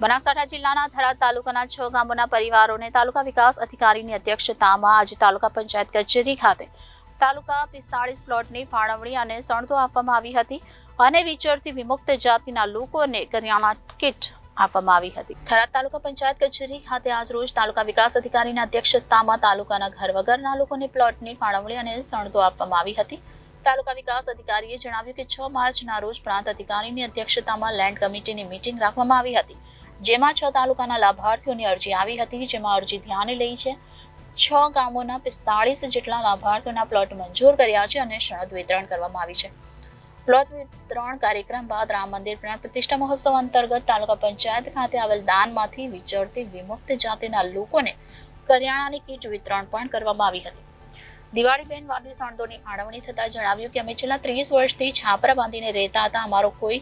બનાસકાંઠા જિલ્લાના થરાદ તાલુકાના 6 ગામોના પરિવારોને તાલુકા વિકાસ અધિકારીની અધ્યક્ષતામાં આજે તાલુકા પંચાયત કચેરી ખાતે તાલુકા 45 પ્લોટની ફાળવણી અને સણતો આપવામાં આવી હતી અને વિચરતી વિમુક્ત જાતિના લોકોને કરિયાણા કીટ આપવામાં આવી હતી। થરાદ તાલુકા પંચાયત કચેરી ખાતે આજરોજ તાલુકા વિકાસ અધિકારીના અધ્યક્ષતામાં તાલુકાના ઘર વગરના લોકોને પ્લોટની ફાળવણી અને સણતો આપવામાં આવી હતી। તાલુકા વિકાસ અધિકારીએ જણાવ્યું કે 6 માર્ચના રોજ પ્રાંત અધિકારીની અધ્યક્ષતામાં લેન્ડ કમિટીની મીટિંગ રાખવામાં આવી હતી, જેમાં 6 તાલુકાના લાભાર્થીઓની અરજી આવી હતી, જેમાં અરજી ધ્યાને લઈ છે 6 ગામોના 45 જેટલા લાભાર્થીઓના પ્લોટ મંજૂર કર્યા છે અને સનદ વિતરણ કરવામાં આવી છે। પ્લોટ વિતરણ કાર્યક્રમ બાદ રામ મંદિર પ્રાણ પ્રતિષ્ઠા મહોત્સવ અંતર્ગત તાલુકા પંચાયત ખાતે આવેલ દાનમાંથી વિચરતી વિમુક્ત જાતિના લોકોને કરિયાણાની કીટ વિતરણ પણ કરવામાં આવી હતી। દિવાળીબેન વાદી સણદોની ફાળવણી થતા જણાવ્યું કે અમે છેલ્લા 30 વર્ષથી છાપરા બાંધીને રહેતા હતા, અમારો કોઈ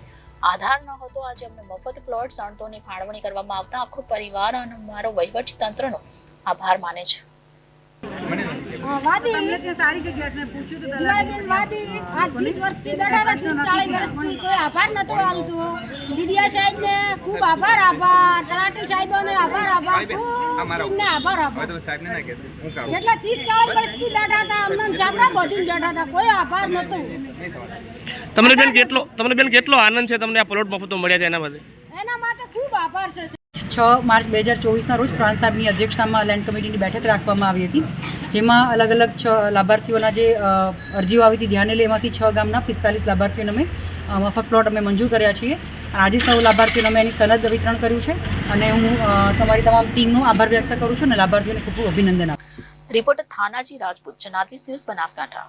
આધાર ન હતો। આજે અમને મફત પ્લોટ સણદોની ફાળવણી કરવામાં આવતા આખો પરિવાર અને અમારો વહીવટી તંત્રનો આભાર માને છે। સારી જગ્યા છે પૂછ્યું તો દિવાળીબેન વાદી આ 30 વર્ષથી બેઠા હતા, 30-40 વર્ષથી કોઈ આભાર નતો આલતો। ડીડીયા સાહેબને ખૂબ આભાર, તલાટી સાહેબોને આભાર, ટીમને આભાર। કેટલા 30-40 વર્ષથી બેઠા હતા, અમને છાપરા બાંધીને બેઠા હતા, કોઈ આભાર નતો। તમને બેન કેટલો આનંદ છે તમને આ પ્લોટ મફત મળ્યા છે એના માટે ખૂબ આભાર છે। 6 માર્ચ 2024ના રોજ પ્રાંત સાહેબની અધ્યક્ષતામાં લેન્ડ કમિટીની બેઠક રાખવામાં આવી હતી, જેમાં અલગ અલગ 6 લાભાર્થીઓના જે અરજીઓ આવી હતી ધ્યાને લઈ એમાંથી 6 ગામના 45 લાભાર્થીઓને અમે મફત પ્લોટ અમે મંજૂર કર્યા છીએ અને આજે સૌ લાભાર્થીઓને અમે એની સનદ વિતરણ કર્યું છે અને હું તમારી તમામ ટીમનો આભાર વ્યક્ત કરું છું અને લાભાર્થીઓને ખૂબ ખૂબ અભિનંદન આપું છું। રિપોર્ટર થાનાજી રાજપૂત, જનાતીસ ન્યૂઝ, બનાસકાંઠા।